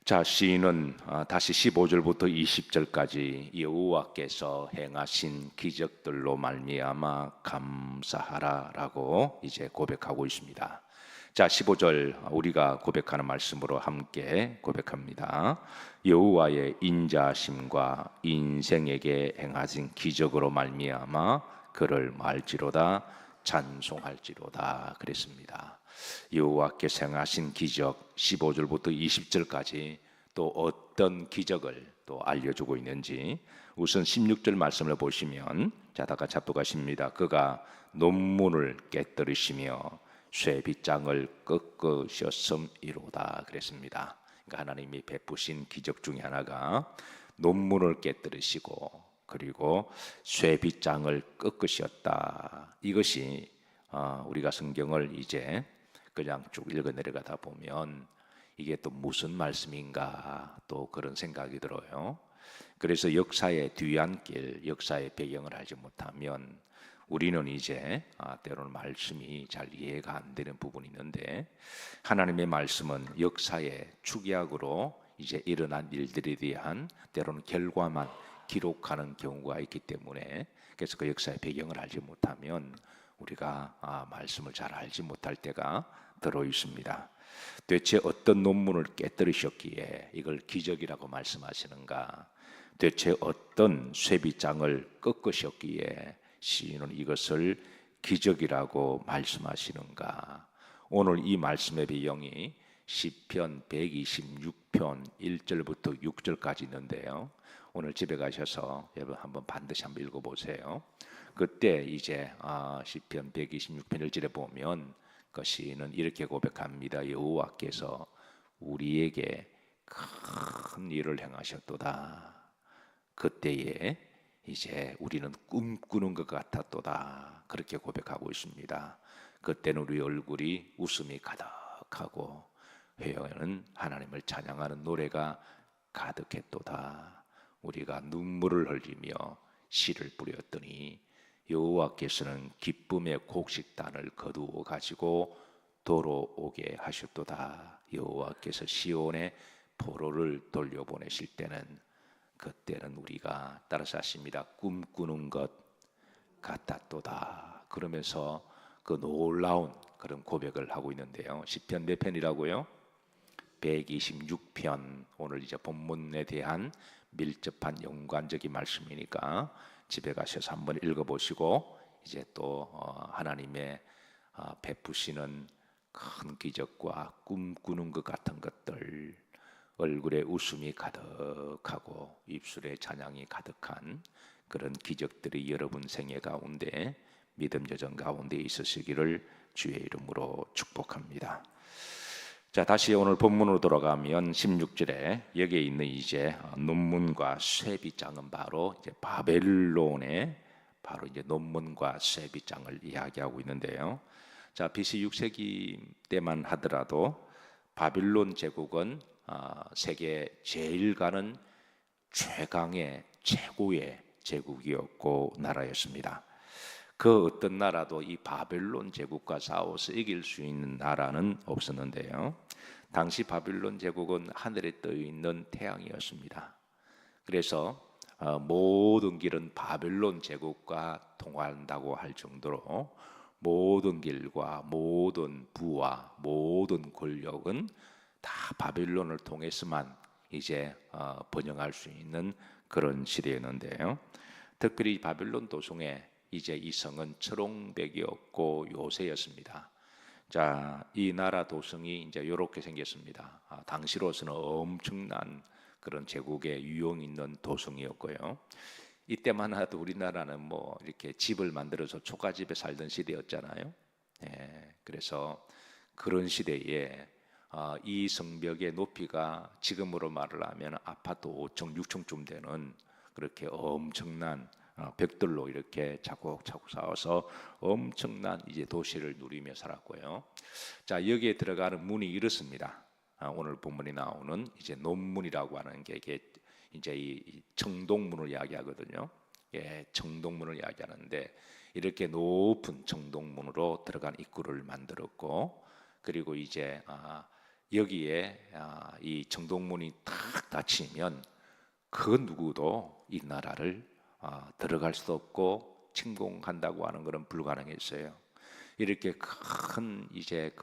자, 시인은 다시 15절부터 20절까지 여호와께서 행하신 기적들로 말미암아 감사하라라고 이제 고백하고 있습니다. 자, 15절 우리가 고백하는 말씀으로 함께 고백합니다. 여호와의 인자심과 인생에게 행하신 기적으로 말미암아 그를 말지로다 찬송할지로다 그랬습니다. 여호와께서 행하신 기적 15절부터 20절까지 또 어떤 기적을 또 알려주고 있는지 우선 16절 말씀을 보시면 자, 다 같이 합독하십니다. 그가 논문을 깨뜨리시며 쇠빗장을 꺾으셨음이로다 그랬습니다. 그러니까 하나님이 베푸신 기적 중에 하나가 논문을 깨뜨리시고 그리고 쇠빗장을 꺾으셨다. 이것이 우리가 성경을 이제 그냥 쭉 읽어 내려가다 보면 이게 또 무슨 말씀인가 또 그런 생각이 들어요. 그래서 역사의 뒤안길, 역사의 배경을 알지 못하면 우리는 이제 때로는 말씀이 잘 이해가 안 되는 부분이 있는데 하나님의 말씀은 역사의 축약으로 이제 일어난 일들에 대한 때로는 결과만 기록하는 경우가 있기 때문에 그래서 그 역사의 배경을 알지 못하면 우리가 말씀을 잘 알지 못할 때가 들어 있습니다. 대체 어떤 논문을 깨뜨리셨기에 이걸 기적이라고 말씀하시는가? 대체 어떤 쇠빗장을 꺾으셨기에 시인은 이것을 기적이라고 말씀하시는가? 오늘 이 말씀의 배경이 시편 126편 1절부터 6절까지 있는데요. 오늘 집에 가셔서 여러분 반드시 한번 읽어보세요. 그때 이제 시편 126편 1절에 보면 그 시인은 이렇게 고백합니다. 여호와께서 우리에게 큰 일을 행하셨도다. 그때에 이제 우리는 꿈꾸는 것 같았도다. 그렇게 고백하고 있습니다. 그때는 우리 얼굴이 웃음이 가득하고 회영에는 하나님을 찬양하는 노래가 가득했도다. 우리가 눈물을 흘리며 씨를 뿌렸더니 여호와께서는 기쁨의 곡식단을 거두어 가지고 도로 오게 하셨도다. 여호와께서 시온에 포로를 돌려보내실 때는 그때는 우리가 따라서 하십니다. 꿈꾸는 것 같았도다. 그러면서 그 놀라운 그런 고백을 하고 있는데요. 시편 몇 편이라고요? 126편. 오늘 이제 본문에 대한 밀접한 연관적인 말씀이니까 집에 가셔서 한번 읽어보시고 이제 또 하나님의 베푸시는 큰 기적과 꿈꾸는 것 같은 것들, 얼굴에 웃음이 가득하고 입술에 찬양이 가득한 그런 기적들이 여러분 생애 가운데 믿음 여정 가운데 있으시기를 주의 이름으로 축복합니다. 자, 다시 오늘 본문으로 돌아가면 16절에 여기에 있는 이제 논문과 쇠빗장은 바로 이제 바벨론의 바로 이제 논문과 쇠빗장을 이야기하고 있는데요. 자, BC 6세기 때만 하더라도 바빌론 제국은 세계 제일 가는 최강의 최고의 제국이었고 나라였습니다. 그 어떤 나라도 이 바벨론 제국과 싸워서 이길 수 있는 나라는 없었는데요. 당시 바벨론 제국은 하늘에 떠 있는 태양이었습니다. 그래서 모든 길은 바벨론 제국과 통한다고 할 정도로 모든 길과 모든 부와 모든 권력은 다 바벨론을 통해서만 이제 번영할 수 있는 그런 시대였는데요. 특별히 바벨론 도성에 이제 이 성은 철옹백이었고 요새였습니다. 자, 이 나라 도성이 이제 이렇게 생겼습니다. 당시로서는 엄청난 그런 제국의 유용 있는 도성이었고요. 이때만 해도 우리나라는 뭐 이렇게 집을 만들어서 초가집에 살던 시대였잖아요. 그래서 그런 시대에 이 성벽의 높이가 지금으로 말을 하면 아파트 5층, 6층쯤 되는 그렇게 엄청난 벽돌로 이렇게 차곡차곡 쌓아서 엄청난 이제 도시를 누리며 살았고요. 자, 여기에 들어가는 문이 이렇습니다. 오늘 본문이 나오는 이제 논문이라고 하는 게 이게 이제 이 청동문을 이야기하거든요. 청동문을 이야기하는데 이렇게 높은 청동문으로 들어간 입구를 만들었고 그리고 이제 여기에 이 정동문이 탁 닫히면 그 누구도 이 나라를 들어갈 수 없고 침공한다고 하는 것은 불가능했어요. 이렇게 큰 이제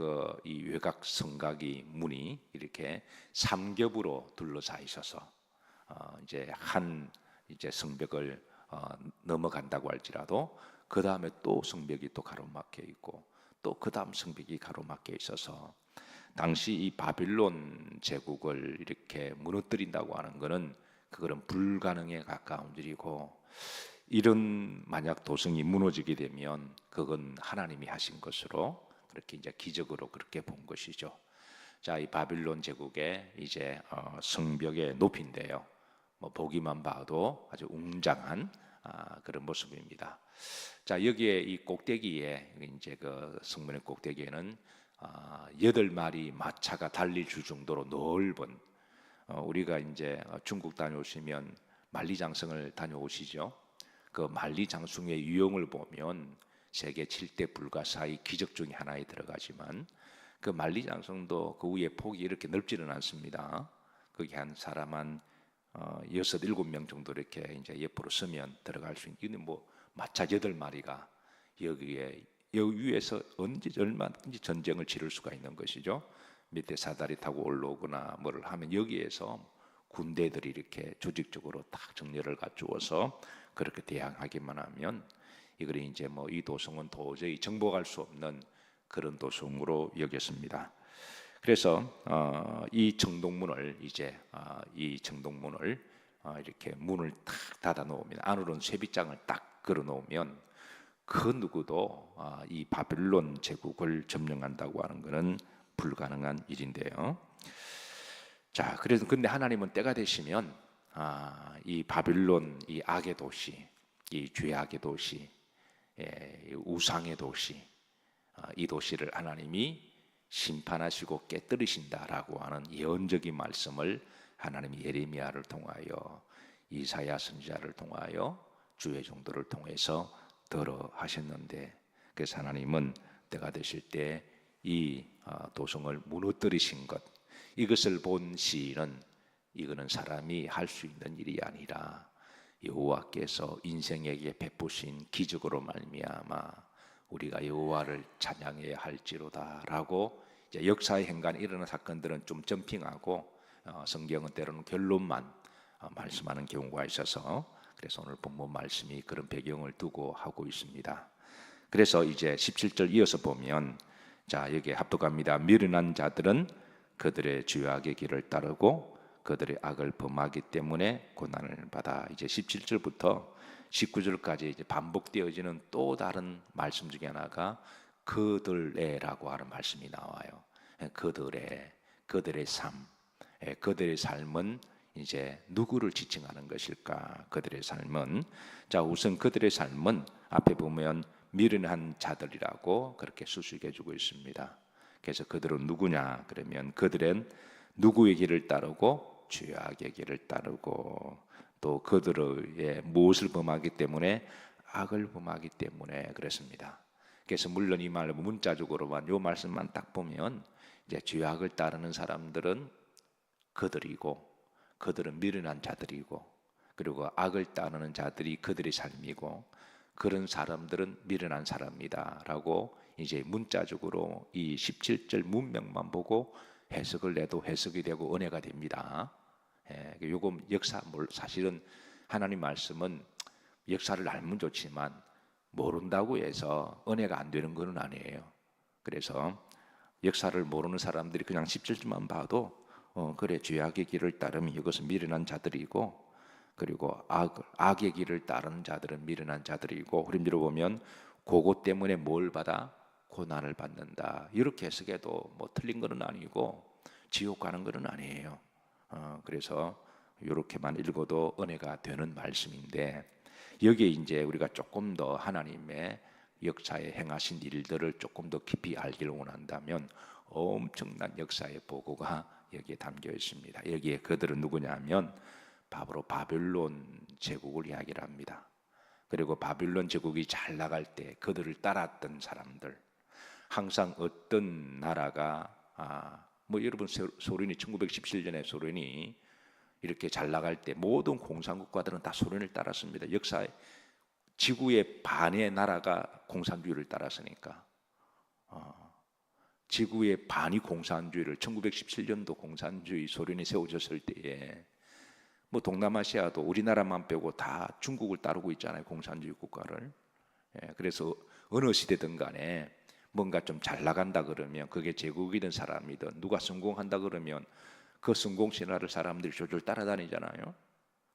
이 외곽 성곽이 문이 이렇게 삼겹으로 둘러싸 있어서 이제 한 이제 성벽을 넘어간다고 할지라도 그 다음에 또 성벽이 또 가로막혀 있고 또 그 다음 성벽이 가로막혀 있어서 당시 이 바빌론 제국을 이렇게 무너뜨린다고 하는 것은 그거는 불가능에 가까운 일이고, 이런 만약 도성이 무너지게 되면 그건 하나님이 하신 것으로 그렇게 이제 기적으로 그렇게 본 것이죠. 자, 이 바빌론 제국의 이제 성벽의 높이인데요. 뭐 보기만 봐도 아주 웅장한 그런 모습입니다. 자, 여기에 이 꼭대기에 이제 그 성문의 꼭대기에는 8마리 마차가 달릴 수 정도로 넓은, 우리가 이제 중국 다녀오시면 만리장성을 다녀오시죠. 그 만리장성의 유형을 보면 세계 7대 불가사의 기적 중에 하나에 들어가지만 그 만리장성도 그 위에 폭이 이렇게 넓지는 않습니다. 거기 한 사람 한 6, 7명 정도 이렇게 이제 옆으로 서면 들어갈 수 있는, 뭐 마차 8마리가 여기 위에서 언제 얼마든지 전쟁을 치를 수가 있는 것이죠. 밑에 사다리 타고 올라오거나 뭐를 하면 여기에서 군대들이 이렇게 조직적으로 딱 정렬을 갖추어서 그렇게 대항하기만 하면 이걸 이제 뭐 이 도성은 도저히 정복할 수 없는 그런 도성으로 여겼습니다. 그래서 이 정동문을 이제 이 정동문을 이렇게 문을 탁 닫아 놓으면 안으로는 쇠빗장을 딱 걸어 놓으면 그 누구도 이 바빌론 제국을 점령한다고 하는 것은 불가능한 일인데요. 자, 그래서 근데 하나님은 때가 되시면 이 바빌론, 이 악의 도시, 이 죄악의 도시, 이 우상의 도시, 이 도시를 하나님이 심판하시고 깨뜨리신다라고 하는 예언적인 말씀을 하나님이 예레미야를 통하여, 이사야 선지자를 통하여, 주의 종도를 통해서 들어 하셨는데, 그래서 하나님은 때가 되실 때 이 도성을 무너뜨리신 것, 이것을 본 시인은 이거는 사람이 할 수 있는 일이 아니라 여호와께서 인생에게 베푸신 기적으로 말미암아 우리가 여호와를 찬양해야 할지로다라고, 이제 역사의 행간에 일어난 사건들은 좀 점핑하고 성경은 때로는 결론만 말씀하는 경우가 있어서, 그래서 오늘 본문 말씀이 그런 배경을 두고 하고 있습니다. 그래서 이제 17절 이어서 보면, 자, 여기에 합독합니다. 미련한 자들은 그들의 죄악의 길을 따르고 그들의 악을 범하기 때문에 고난을 받아. 이제 17절부터 19절까지 이제 반복되어지는 또 다른 말씀 중에 하나가 그들의라고 하는 말씀이 나와요. 그들의 삶, 그들의 삶은 이제 누구를 지칭하는 것일까? 그들의 삶은, 자, 우선 그들의 삶은 앞에 보면 미련한 자들이라고 그렇게 수식해주고 있습니다. 그래서 그들은 누구냐? 그러면 그들은 누구의 길을 따르고 죄악의 길을 따르고, 또 그들의 무엇을 범하기 때문에? 악을 범하기 때문에 그랬습니다. 그래서 물론 이 말 문자적으로만 이 말씀만 딱 보면 이제 죄악을 따르는 사람들은 그들이고, 그들은 미련한 자들이고, 그리고 악을 따르는 자들이 그들의 삶이고, 그런 사람들은 미련한 사람이다라고 이제 문자적으로 이 17절 문명만 보고 해석을 내도 해석이 되고 은혜가 됩니다. 요거 역사, 사실은 하나님 말씀은 역사를 알면 좋지만 모른다고 해서 은혜가 안 되는 건 아니에요. 그래서 역사를 모르는 사람들이 그냥 17절만 봐도 그래, 죄악의 길을 따르면 이것은 미련한 자들이고, 그리고 악의 길을 따르는 자들은 미련한 자들이고, 흐름대로 보면 그것 때문에 뭘 받아? 고난을 받는다. 이렇게 해석해도 뭐 틀린 것은 아니고 지옥 가는 것은 아니에요. 그래서 이렇게만 읽어도 은혜가 되는 말씀인데, 여기에 이제 우리가 조금 더 하나님의 역사에 행하신 일들을 조금 더 깊이 알기를 원한다면 엄청난 역사의 보고가 여기에 담겨 있습니다. 여기에 그들은 누구냐면 바로 바빌론 제국을 이야기를 합니다. 그리고 바빌론 제국이 잘 나갈 때 그들을 따랐던 사람들, 항상 어떤 나라가 뭐 여러분 소련이 1917년에 소련이 이렇게 잘 나갈 때 모든 공산국가들은 다 소련을 따랐습니다. 역사에 지구의 반의 나라가 공산주의를 따랐으니까 지구의 반이 공산주의를 1917년도 공산주의 소련이 세워졌을 때에 뭐 동남아시아도 우리나라만 빼고 다 중국을 따르고 있잖아요. 공산주의 국가를. 그래서 어느 시대든 간에 뭔가 좀 잘 나간다 그러면 그게 제국이든 사람이든 누가 성공한다 그러면 그 성공 신화를 사람들이 졸졸 따라다니잖아요.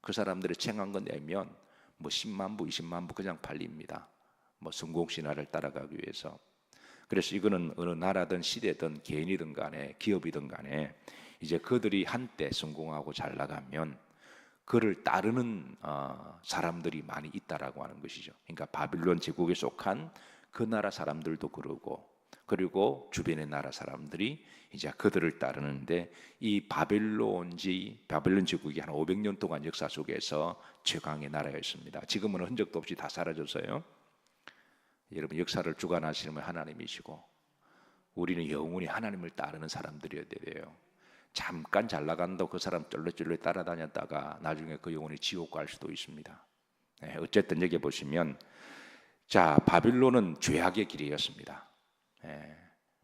그 사람들이 챙한 건 내면 뭐 10만 부, 20만 부 그냥 팔립니다. 뭐 성공 신화를 따라가기 위해서. 그래서 이거는 어느 나라든 시대든 개인이든 간에 기업이든 간에 이제 그들이 한때 성공하고 잘 나가면 그를 따르는 사람들이 많이 있다라고 하는 것이죠. 그러니까 바빌론 제국에 속한 그 나라 사람들도 그리고 주변의 나라 사람들이 이제 그들을 따르는데 이 바빌론 제국이 한 500년 동안 역사 속에서 최강의 나라였습니다. 지금은 흔적도 없이 다 사라졌어요. 여러분 역사를 주관하시는 분 하나님이시고 우리는 영원히 하나님을 따르는 사람들이어야 돼요. 잠깐 잘 나간다고 그 사람 쫄래쫄래 따라다녔다가 나중에 그 영혼이 지옥 갈 수도 있습니다. 어쨌든 여기 보시면 자 바빌론은 죄악의 길이었습니다.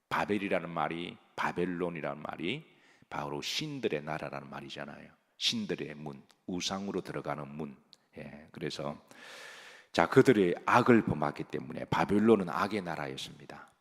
바벨이라는 말이 바벨론이라는 말이 바로 신들의 나라라는 말이잖아요. 신들의 문, 우상으로 들어가는 문. 그래서 자 그들의 악을 범하기 때문에 바벨론은 악의 나라였습니다.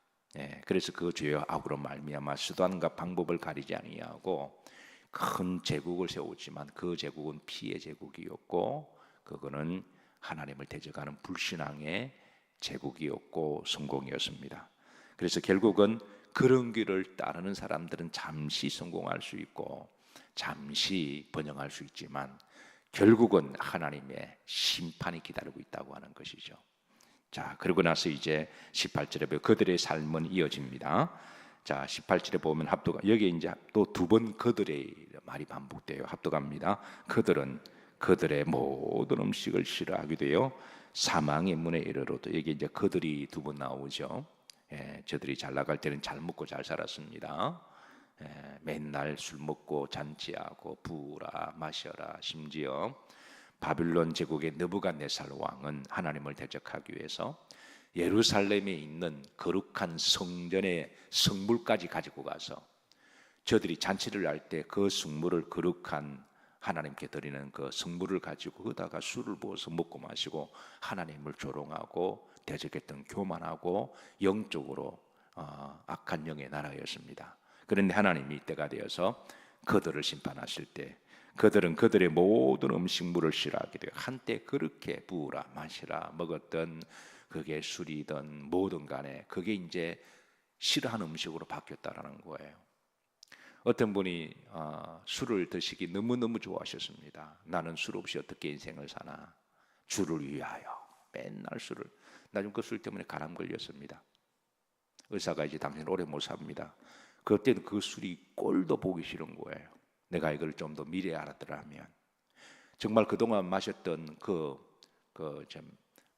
그래서 그 죄와 악으로 말미암아 수단과 방법을 가리지 아니하고 큰 제국을 세웠지만 그 제국은 피의 제국이었고 그거는 하나님을 대적하는 불신앙의 제국이었고 성공이었습니다. 그래서 결국은 그런 길을 따르는 사람들은 잠시 성공할 수 있고 잠시 번영할 수 있지만 결국은 하나님의 심판이 기다리고 있다고 하는 것이죠. 자, 그러고 나서 이제 18절에 보면 그들의 삶은 이어집니다. 자, 18절에 보면 여기 이제 또 두 번 그들의 말이 반복돼요. 합독합니다. 그들은 그들의 모든 음식을 싫어하게 되어 사망의 문에 이르러도 여기 이제 그들이 두 번 나오죠. 저들이 잘 나갈 때는 잘 먹고 잘 살았습니다. 맨날 술 먹고 잔치하고 부라 마셔라. 심지어 바빌론 제국의 느부갓네살 왕은 하나님을 대적하기 위해서 예루살렘에 있는 거룩한 성전의 성물까지 가지고 가서 저들이 잔치를 할 때 그 성물을 거룩한 하나님께 드리는 그 성물을 가지고 거기다가 술을 부어서 먹고 마시고 하나님을 조롱하고 대적했던 교만하고 영적으로 악한 영의 나라였습니다. 그런데 하나님이 때가 되어서 그들을 심판하실 때 그들은 그들의 모든 음식물을 싫어하게 돼요. 한때 그렇게 부으라 마시라 먹었던 그게 술이든 뭐든 간에 그게 이제 싫어하는 음식으로 바뀌었다라는 거예요. 어떤 분이 술을 드시기 너무너무 좋아하셨습니다. 나는 술 없이 어떻게 인생을 사나. 주를 위하여 맨날 술을. 나중 그 술 때문에 가람 걸렸습니다. 의사가 이제 당신 오래 못 삽니다. 그때는 그 술이 꼴도 보기 싫은 거예요. 내가 이걸 좀 더 미리 알았더라면 정말 그동안 마셨던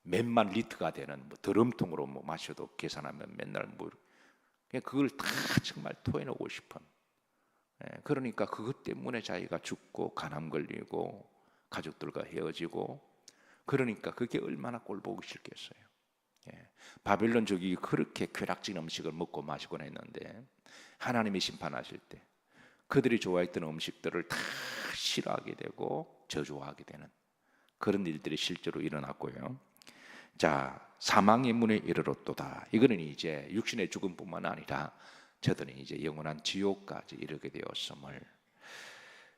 몇만 리터가 되는 드럼통으로 마셔도 계산하면 맨날 그냥 그걸 다 정말 토해내고 싶은. 그러니까 그것 때문에 자기가 죽고 간암 걸리고 가족들과 헤어지고 그러니까 그게 얼마나 꼴보기 싫겠어요. 바빌론 적이 그렇게 쾌락진 음식을 먹고 마시곤 했는데 하나님이 심판하실 때 그들이 좋아했던 음식들을 다 싫어하게 되고 저주하게 되는 그런 일들이 실제로 일어났고요. 자, 사망의 문에 이르렀도다. 이거는 이제 육신의 죽음뿐만 아니라 저들은 이제 영원한 지옥까지 이르게 되었음을.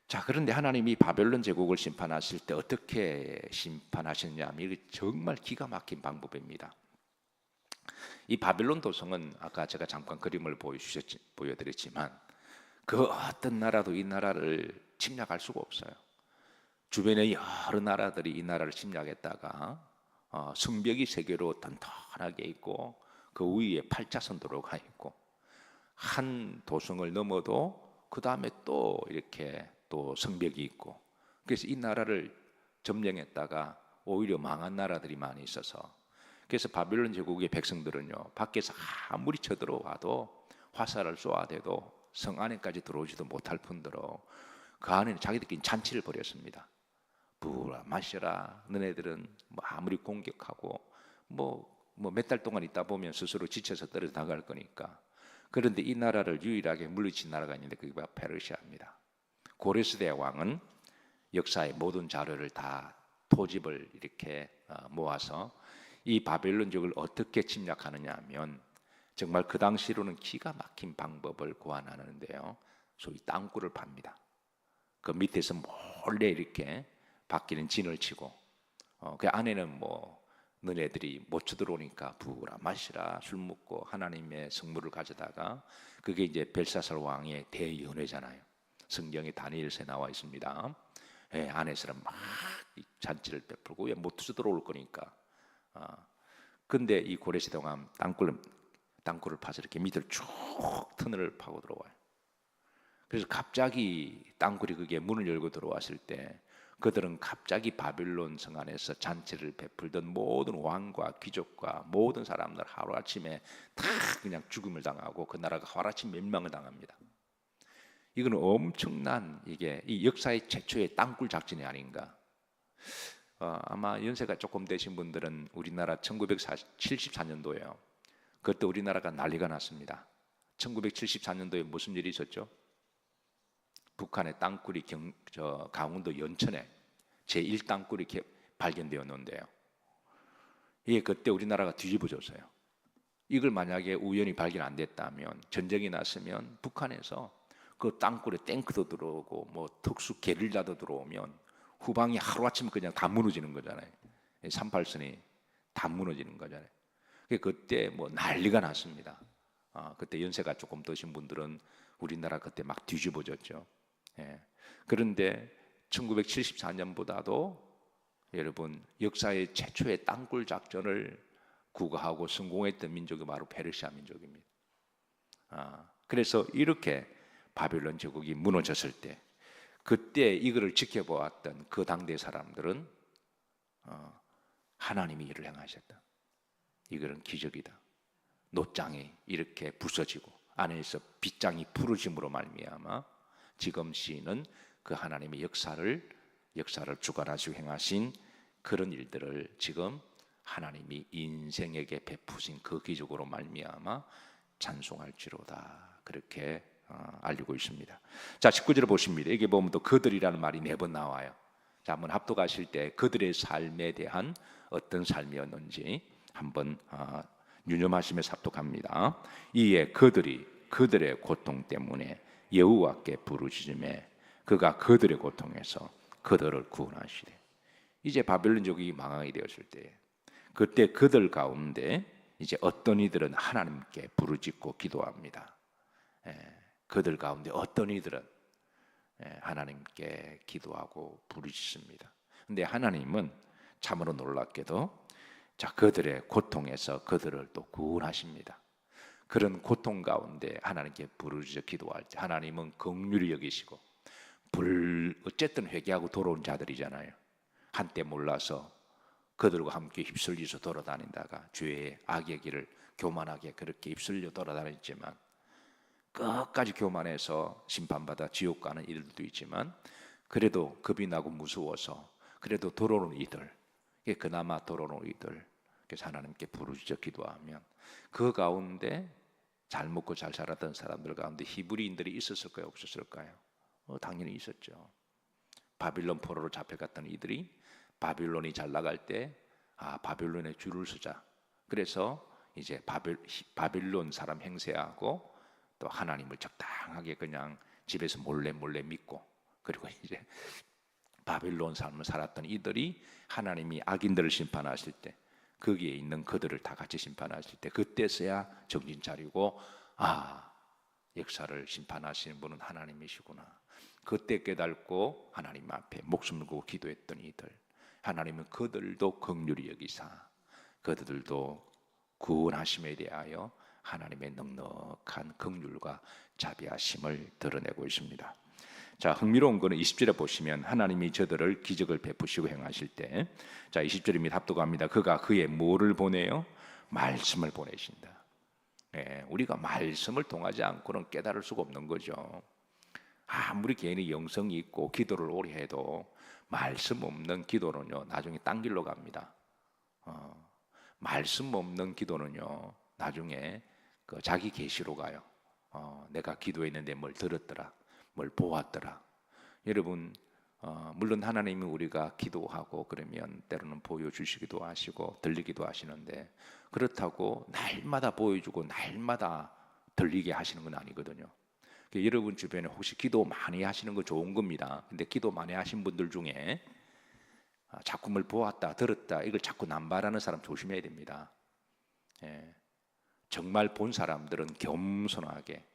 자, 그런데 하나님이 바벨론 제국을 심판하실 때 어떻게 심판하셨냐면 이게 정말 기가 막힌 방법입니다. 이 바벨론 도성은 아까 제가 잠깐 그림을 보여드렸지만 그 어떤 나라도 이 나라를 침략할 수가 없어요. 주변에 여러 나라들이 이 나라를 침략했다가 성벽이 세 개로 튼튼하게 있고 그 위에 팔자선도로가 가 있고 한 도성을 넘어도 그 다음에 또 이렇게 또 성벽이 있고 그래서 이 나라를 점령했다가 오히려 망한 나라들이 많이 있어서 그래서 바빌론 제국의 백성들은요 밖에서 아무리 쳐들어와도 화살을 쏘아대도 성 안에까지 들어오지도 못할 뿐더러 그 안에는 자기들끼리 잔치를 벌였습니다. 부으라 마셔라. 너네들은 뭐 아무리 공격하고 몇 달 동안 있다 보면 스스로 지쳐서 떨어져 나갈 거니까. 그런데 이 나라를 유일하게 물리친 나라가 있는데 그게 바로 페르시아입니다. 고레스대 왕은 역사의 모든 자료를 다 토집을 이렇게 모아서 이 바벨론족을 어떻게 침략하느냐 하면 정말 그 당시로는 기가 막힌 방법을 고안하는데요. 소위 땅굴을 팝니다. 그 밑에서 몰래 이렇게 바뀌는 진을 치고 그 안에는 너네들이 못 쳐들어오니까 부으라 마시라 술 먹고 하나님의 성물을 가져다가 그게 이제 벨사살 왕의 대연회잖아요. 성경에 다니엘서에 나와 있습니다. 안에서는 막 잔치를 베풀고 못 쳐들어올 거니까. 근데 이 고레시대 왕은 땅굴을 파서 이렇게 밑을 쭉 터널을 파고 들어와요. 그래서 갑자기 땅굴이 그게 문을 열고 들어왔을 때 그들은 갑자기 바빌론 성 안에서 잔치를 베풀던 모든 왕과 귀족과 모든 사람들 하루아침에 다 그냥 죽음을 당하고 그 나라가 하루아침 멸망을 당합니다. 이거는 엄청난 이게 이 역사의 최초의 땅굴 작전이 아닌가. 아마 연세가 조금 되신 분들은 우리나라 1974년도에요. 그때 우리나라가 난리가 났습니다. 1974년도에 무슨 일이 있었죠? 북한의 땅굴이 강원도 연천에 제1땅굴이 이렇게 발견되었는데요. 이게 그때 우리나라가 뒤집어졌어요. 이걸 만약에 우연히 발견 안 됐다면 전쟁이 났으면 북한에서 그 땅굴에 탱크도 들어오고 특수 게릴라도 들어오면 후방이 하루아침에 그냥 다 무너지는 거잖아요. 38선이 다 무너지는 거잖아요. 그때 난리가 났습니다. 그때 연세가 조금 드신 분들은 우리나라 그때 막 뒤집어졌죠. 그런데 1974년보다도 여러분 역사의 최초의 땅굴 작전을 구가하고 성공했던 민족이 바로 페르시아 민족입니다. 그래서 이렇게 바빌론 제국이 무너졌을 때 그때 이거를 지켜보았던 그 당대 사람들은 하나님이 일을 행하셨다. 이거는 기적이다. 놋장이 이렇게 부서지고 안에서 빗장이 부러짐으로 말미암아 지금 시인은 그 하나님의 역사를 주관하시고 행하신 그런 일들을 지금 하나님이 인생에게 베푸신 그 기적으로 말미암아 찬송할지로다. 그렇게 알리고 있습니다. 자, 19절을 보십니다. 여기 보면 또 그들이라는 말이 4번 나와요. 자, 한번 합독하실 때 그들의 삶에 대한 어떤 삶이었는지 한번 유념하시면서 합독합니다. 이에 그들의 고통 때문에 여호와께 부르짖음에 그가 그들의 고통에서 그들을 구원하시되. 이제 바벨론족이 망하게 되었을 때 그때 그들 가운데 이제 어떤 이들은 하나님께 부르짖고 기도합니다. 그들 가운데 어떤 이들은 하나님께 기도하고 부르짖습니다. 근데 하나님은 참으로 놀랍게도 그들의 고통에서 그들을 또 구원하십니다. 그런 고통 가운데 하나님께 부르짖어 기도할 때 하나님은 긍휼히 여기시고 어쨌든 회개하고 돌아온 자들이잖아요. 한때 몰라서 그들과 함께 휩쓸려서 돌아다니다가 죄의 악의 길을 교만하게 그렇게 휩쓸려 돌아다녔지만 끝까지 교만해서 심판받아 지옥 가는 이들도 있지만 그래도 겁이 나고 무서워서 그래도 돌아오는 이들, 그나마 돌아오는 이들, 그래서 하나님께 부르짖어 기도하면 그 가운데 잘 먹고 잘 살았던 사람들 가운데 히브리인들이 있었을까요? 없었을까요? 당연히 있었죠. 바빌론 포로로 잡혀갔던 이들이 바빌론이 잘 나갈 때 바빌론에 줄을 서자. 그래서 이제 바빌론 사람 행세하고 또 하나님을 적당하게 그냥 집에서 몰래 믿고 그리고 이제 바빌론 삶을 살았던 이들이 하나님이 악인들을 심판하실 때 거기에 있는 그들을 다 같이 심판하실 때 그때서야 정신 차리고 역사를 심판하시는 분은 하나님이시구나. 그때 깨닫고 하나님 앞에 목숨을 걸고 기도했던 이들, 하나님은 그들도 긍휼히 여기사 그들도 구원하심에 대하여 하나님의 넉넉한 긍휼과 자비하심을 드러내고 있습니다. 자, 흥미로운 거는 20절에 보시면 하나님이 저들을 기적을 베푸시고 행하실 때, 자 20절입니다. 합독합니다. 그가 그의 뭐를 보내요? 말씀을 보내신다. 우리가 말씀을 통하지 않고는 깨달을 수가 없는 거죠. 아무리 개인이 영성이 있고 기도를 오래 해도 말씀 없는 기도는요 나중에 딴 길로 갑니다. 말씀 없는 기도는요 나중에 그 자기 계시로 가요. 내가 기도했는데 뭘 들었더라, 뭘 보았더라. 여러분 물론 하나님이 우리가 기도하고 그러면 때로는 보여주시기도 하시고 들리기도 하시는데 그렇다고 날마다 보여주고 날마다 들리게 하시는 건 아니거든요. 여러분 주변에 혹시 기도 많이 하시는 거 좋은 겁니다. 근데 기도 많이 하신 분들 중에 자꾸 뭘 보았다 들었다 이걸 자꾸 남발하는 사람 조심해야 됩니다. 정말 본 사람들은 겸손하게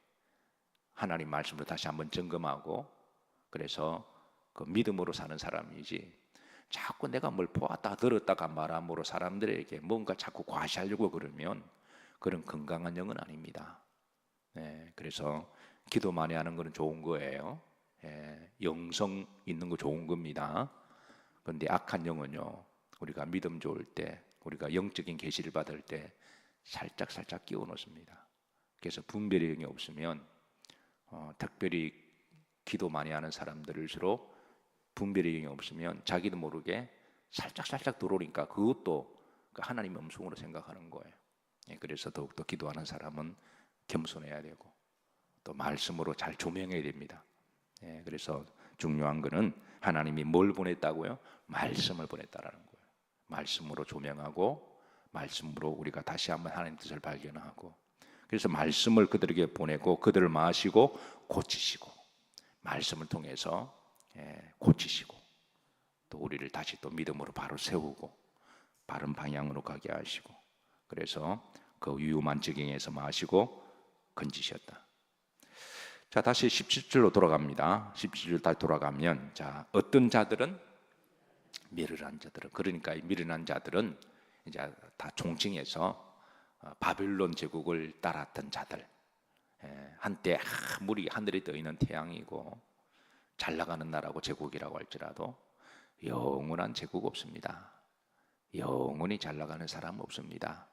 하나님 말씀으로 다시 한번 점검하고 그래서 그 믿음으로 사는 사람이지 자꾸 내가 뭘 보았다 들었다가 말함으로 사람들에게 뭔가 자꾸 과시하려고 그러면 그런 건강한 영은 아닙니다. 그래서 기도 많이 하는 것은 좋은 거예요. 영성 있는 거 좋은 겁니다. 그런데 악한 영은요 우리가 믿음 좋을 때 우리가 영적인 계시를 받을 때 살짝 끼워 놓습니다. 그래서 분별의 영이 없으면 특별히 기도 많이 하는 사람들일수록 분별의 영이 없으면 자기도 모르게 살짝 들어오니까 그것도 하나님의 음성으로 생각하는 거예요. 그래서 더욱더 기도하는 사람은 겸손해야 되고 또 말씀으로 잘 조명해야 됩니다. 그래서 중요한 거는 하나님이 뭘 보냈다고요? 말씀을 보냈다라는 거예요. 말씀으로 조명하고 말씀으로 우리가 다시 한번 하나님 뜻을 발견하고 그래서 말씀을 그들에게 보내고 그들을 마시고 고치시고 말씀을 통해서 고치시고 또 우리를 다시 또 믿음으로 바로 세우고 바른 방향으로 가게 하시고 그래서 그 위험한 지경에서 마시고 건지셨다. 자 다시 17절로 돌아갑니다. 17절 다시 돌아가면 자 어떤 자들은 미련한 자들은 그러니까 이 미련한 자들은 이제 다 총칭해서 바벨론 제국을 따랐던 자들 한때 아무리 하늘에 떠 있는 태양이고 잘 나가는 나라고 제국이라고 할지라도 영원한 제국 없습니다. 영원히 잘 나가는 사람 없습니다.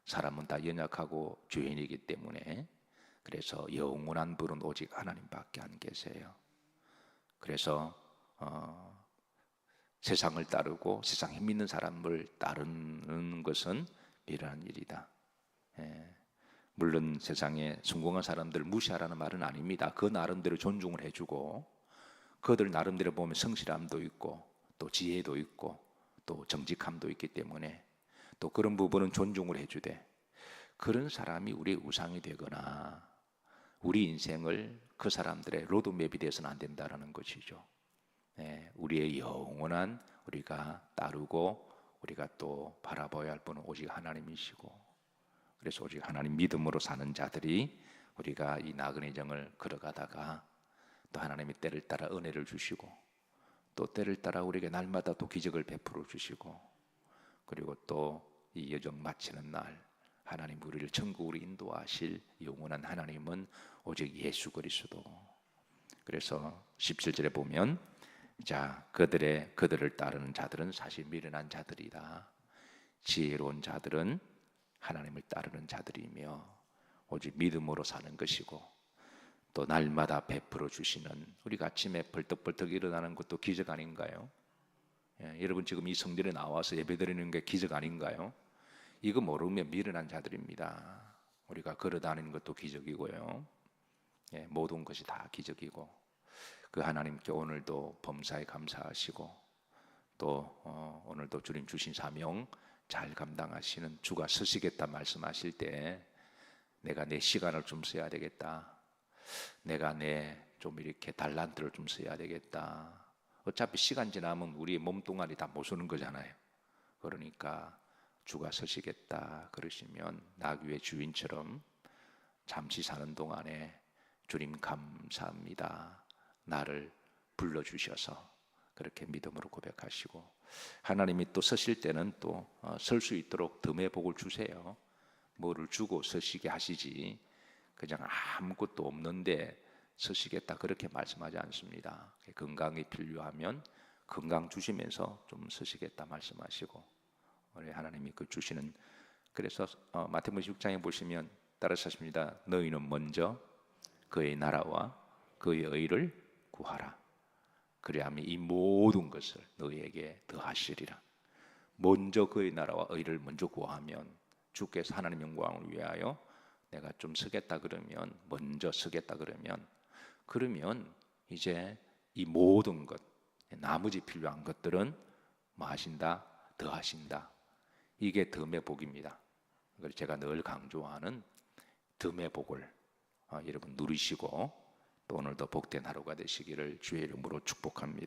사람은 다 연약하고 죄인이기 때문에 그래서 영원한 분은 오직 하나님밖에 안 계세요. 그래서 세상을 따르고 세상에 믿는 사람을 따르는 것은 미련한 일이다. 물론 세상에 성공한 사람들 무시하라는 말은 아닙니다. 그 나름대로 존중을 해주고 그들 나름대로 보면 성실함도 있고 또 지혜도 있고 또 정직함도 있기 때문에 또 그런 부분은 존중을 해주되 그런 사람이 우리의 우상이 되거나 우리 인생을 그 사람들의 로드맵이 되어서는 안 된다는 것이죠. 우리의 영원한 우리가 따르고 우리가 또 바라봐야 할 분은 오직 하나님이시고 그래서 오직 하나님 믿음으로 사는 자들이 우리가 이 나그네 정을 걸어가다가 또 하나님의 때를 따라 은혜를 주시고 또 때를 따라 우리에게 날마다 또 기적을 베풀어 주시고 그리고 또 이 여정 마치는 날 하나님 우리를 천국으로 인도하실 영원한 하나님은 오직 예수 그리스도. 그래서 17절에 보면 자 그들을 따르는 자들은 사실 미련한 자들이다. 지혜로운 자들은 하나님을 따르는 자들이며 오직 믿음으로 사는 것이고 또 날마다 베풀어 주시는 우리가 아침에 벌떡벌떡 일어나는 것도 기적 아닌가요? 여러분 지금 이 성전에 나와서 예배드리는 게 기적 아닌가요? 이거 모르면 미련한 자들입니다. 우리가 걸어다니는 것도 기적이고요. 모든 것이 다 기적이고 그 하나님께 오늘도 범사에 감사하시고 또 오늘도 주님 주신 사명 잘 감당하시는 주가 서시겠다 말씀하실 때 내가 내 시간을 좀 써야 되겠다. 내가 내 좀 이렇게 달란트를 좀 써야 되겠다. 어차피 시간 지나면 우리의 몸뚱아리 다 못 쓰는 거잖아요. 그러니까 주가 서시겠다 그러시면 나귀의 주인처럼 잠시 사는 동안에 주님 감사합니다. 나를 불러주셔서 그렇게 믿음으로 고백하시고 하나님이 또 서실 때는 또 설 수 있도록 덤의 복을 주세요. 뭐를 주고 서시게 하시지 그냥 아무것도 없는데 서시겠다 그렇게 말씀하지 않습니다. 건강이 필요하면 건강 주시면서 좀 서시겠다 말씀하시고 우리 하나님이 그 주시는 그래서 마태복음 6장에 보시면 따라서 하십니다. 너희는 먼저 그의 나라와 그의 의를 구하라. 그리하면 이 모든 것을 너희에게 더하시리라. 먼저 그의 나라와 의를 먼저 구하면, 주께서 하나님 영광을 위하여 내가 좀 쓰겠다 그러면, 먼저 쓰겠다 그러면 이제 이 모든 것, 나머지 필요한 것들은 뭐 하신다? 더하신다. 이게 덤의 복입니다. 그래서 제가 늘 강조하는 덤의 복을 여러분 누리시고 또 오늘도 복된 하루가 되시기를 주의 이름으로 축복합니다.